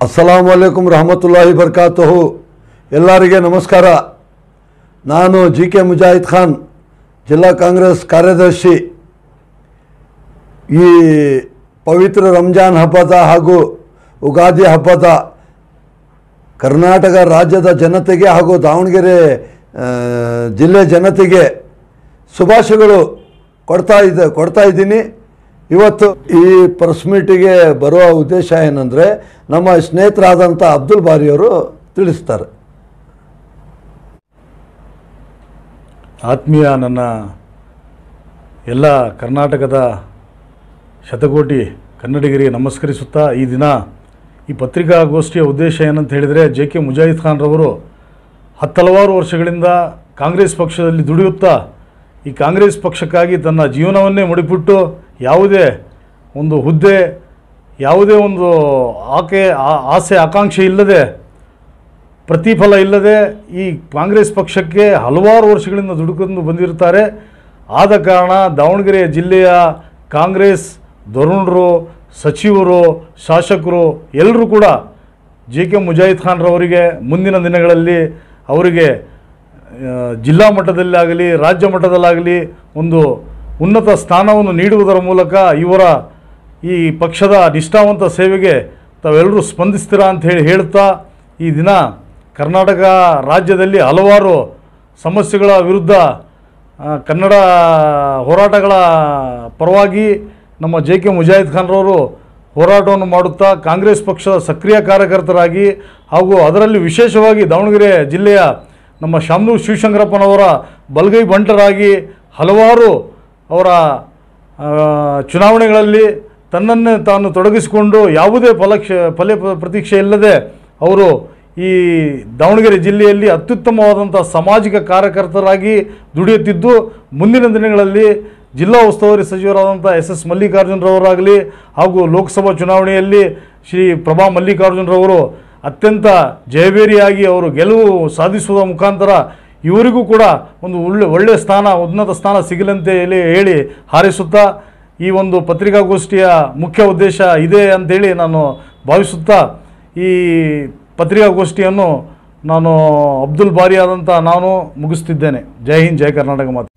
ಅಸ್ಸಲಾಮು ಅಲೈಕುಂ ರಹಮತುಲ್ಲಾಹಿ ಬರ್ಕಾತುಹು. ಎಲ್ಲರಿಗೆ ನಮಸ್ಕಾರ. ನಾನು ಜಿಕೆ ಮುಜಾಹಿದ್ ಖಾನ್, ಜಿಲ್ಲಾ ಕಾಂಗ್ರೆಸ್ ಕಾರ್ಯದರ್ಶಿ. ಈ ಪವಿತ್ರ ರಂಜಾನ್ ಹಬ್ಬದ ಹಾಗೂ ಉಗಾದಿ ಹಬ್ಬದ ಕರ್ನಾಟಕ ರಾಜ್ಯದ ಜನತೆಗೆ ಹಾಗೂ ದಾವಣಗೆರೆ ಜಿಲ್ಲೆ ಜನತೆಗೆ ಶುಭಾಶಯಗಳು ಕೊಡ್ತಾ ಇದ್ದೀನಿ. ಇವತ್ತು ಈ ಪ್ರೆಸ್ ಮೀಟಿಗೆ ಬರುವ ಉದ್ದೇಶ ಏನಂದರೆ, ನಮ್ಮ ಸ್ನೇಹಿತರಾದಂಥ ಅಬ್ದುಲ್ ಬಾರಿಯವರು ತಿಳಿಸ್ತಾರೆ. ಆತ್ಮೀಯ ನನ್ನ ಎಲ್ಲ ಕರ್ನಾಟಕದ ಶತಕೋಟಿ ಕನ್ನಡಿಗರಿಗೆ ನಮಸ್ಕರಿಸುತ್ತಾ, ಈ ದಿನ ಈ ಪತ್ರಿಕಾಗೋಷ್ಠಿಯ ಉದ್ದೇಶ ಏನಂತ ಹೇಳಿದರೆ, JK ಮುಜಾಹಿದ್ ಖಾನ್ ರವರು ಹಲವಾರು ವರ್ಷಗಳಿಂದ ಕಾಂಗ್ರೆಸ್ ಪಕ್ಷದಲ್ಲಿ ದುಡಿಯುತ್ತಾ ಈ ಕಾಂಗ್ರೆಸ್ ಪಕ್ಷಕ್ಕಾಗಿ ತನ್ನ ಜೀವನವನ್ನೇ ಮುಡಿಪಿಟ್ಟು ಯಾವುದೇ ಒಂದು ಹುದ್ದೆ, ಯಾವುದೇ ಒಂದು ಆಸೆ ಆಕಾಂಕ್ಷೆ ಇಲ್ಲದೆ, ಪ್ರತಿಫಲ ಇಲ್ಲದೆ ಈ ಕಾಂಗ್ರೆಸ್ ಪಕ್ಷಕ್ಕೆ ಹಲವಾರು ವರ್ಷಗಳಿಂದ ದುಡುಕೊಂಡು ಬಂದಿರುತ್ತಾರೆ. ಆದ ಕಾರಣ ದಾವಣಗೆರೆ ಜಿಲ್ಲೆಯ ಕಾಂಗ್ರೆಸ್ ಧುರೀಣರು, ಸಚಿವರು, ಶಾಸಕರು ಎಲ್ಲರೂ ಕೂಡ JK ಮುಜಾಹಿದ್ ಖಾನ್ ರವರಿಗೆ ಮುಂದಿನ ದಿನಗಳಲ್ಲಿ ಅವರಿಗೆ ಜಿಲ್ಲಾ ಮಟ್ಟದಲ್ಲಾಗಲಿ ರಾಜ್ಯ ಮಟ್ಟದಲ್ಲಾಗಲಿ ಒಂದು ಉನ್ನತ ಸ್ಥಾನವನ್ನು ನೀಡುವುದರ ಮೂಲಕ ಇವರ ಈ ಪಕ್ಷದ ನಿಷ್ಠಾವಂತ ಸೇವೆಗೆ ತಾವೆಲ್ಲರೂ ಸ್ಪಂದಿಸ್ತೀರಾ ಅಂತ ಹೇಳುತ್ತಾ, ಈ ದಿನ ಕರ್ನಾಟಕ ರಾಜ್ಯದಲ್ಲಿ ಹಲವಾರು ಸಮಸ್ಯೆಗಳ ವಿರುದ್ಧ ಕನ್ನಡ ಹೋರಾಟಗಳ ಪರವಾಗಿ ನಮ್ಮ JK ಮುಜಾಹಿದ್ ಖಾನ್ ರವರು ಹೋರಾಟವನ್ನು ಮಾಡುತ್ತಾ ಕಾಂಗ್ರೆಸ್ ಪಕ್ಷದ ಸಕ್ರಿಯ ಕಾರ್ಯಕರ್ತರಾಗಿ, ಹಾಗೂ ಅದರಲ್ಲಿ ವಿಶೇಷವಾಗಿ ದಾವಣಗೆರೆ ಜಿಲ್ಲೆಯ ನಮ್ಮ ಶಾಮನೂರು ಶಿವಶಂಕರಪ್ಪನವರ ಬಲಗೈ ಬಂಟರಾಗಿ ಹಲವಾರು ಅವರ ಚುನಾವಣೆಗಳಲ್ಲಿ ತನ್ನನ್ನೇ ತಾನು ತೊಡಗಿಸಿಕೊಂಡು ಯಾವುದೇ ಫಲ ಪ್ರತೀಕ್ಷೆ ಇಲ್ಲದೆ ಅವರು ಈ ದಾವಣಗೆರೆ ಜಿಲ್ಲೆಯಲ್ಲಿ ಅತ್ಯುತ್ತಮವಾದಂಥ ಸಾಮಾಜಿಕ ಕಾರ್ಯಕರ್ತರಾಗಿ ದುಡಿಯುತ್ತಿದ್ದು, ಮುಂದಿನ ದಿನಗಳಲ್ಲಿ ಜಿಲ್ಲಾ ಉಸ್ತುವಾರಿ ಸಚಿವರಾದಂಥ SS ಮಲ್ಲಿಕಾರ್ಜುನರವರಾಗಲಿ ಹಾಗೂ ಲೋಕಸಭಾ ಚುನಾವಣೆಯಲ್ಲಿ ಶ್ರೀ ಪ್ರಭಾ ಮಲ್ಲಿಕಾರ್ಜುನರವರು ಅತ್ಯಂತ ಜಯಭೇರಿಯಾಗಿ ಅವರು ಗೆಲುವು ಸಾಧಿಸುವ ಮುಖಾಂತರ ಇವರಿಗೂ ಕೂಡ ಒಂದು ಒಳ್ಳೆಯ ಸ್ಥಾನ, ಉನ್ನತ ಸ್ಥಾನ ಸಿಗಲಂತೆ ಹೇಳಿ ಹಾರೈಸುತ್ತಾ, ಈ ಒಂದು ಪತ್ರಿಕಾಗೋಷ್ಠಿಯ ಮುಖ್ಯ ಉದ್ದೇಶ ಇದೆ ಅಂತೇಳಿ ನಾನು ಭಾವಿಸುತ್ತಾ, ಈ ಪತ್ರಿಕಾಗೋಷ್ಠಿಯನ್ನು ನಾನು ಅಬ್ದುಲ್ ಬಾರಿ ಆದಂಥ ನಾನು ಮುಗಿಸ್ತಿದ್ದೇನೆ. ಜೈ ಹಿಂದ್, ಜೈ ಕರ್ನಾಟಕ ಮಾತು.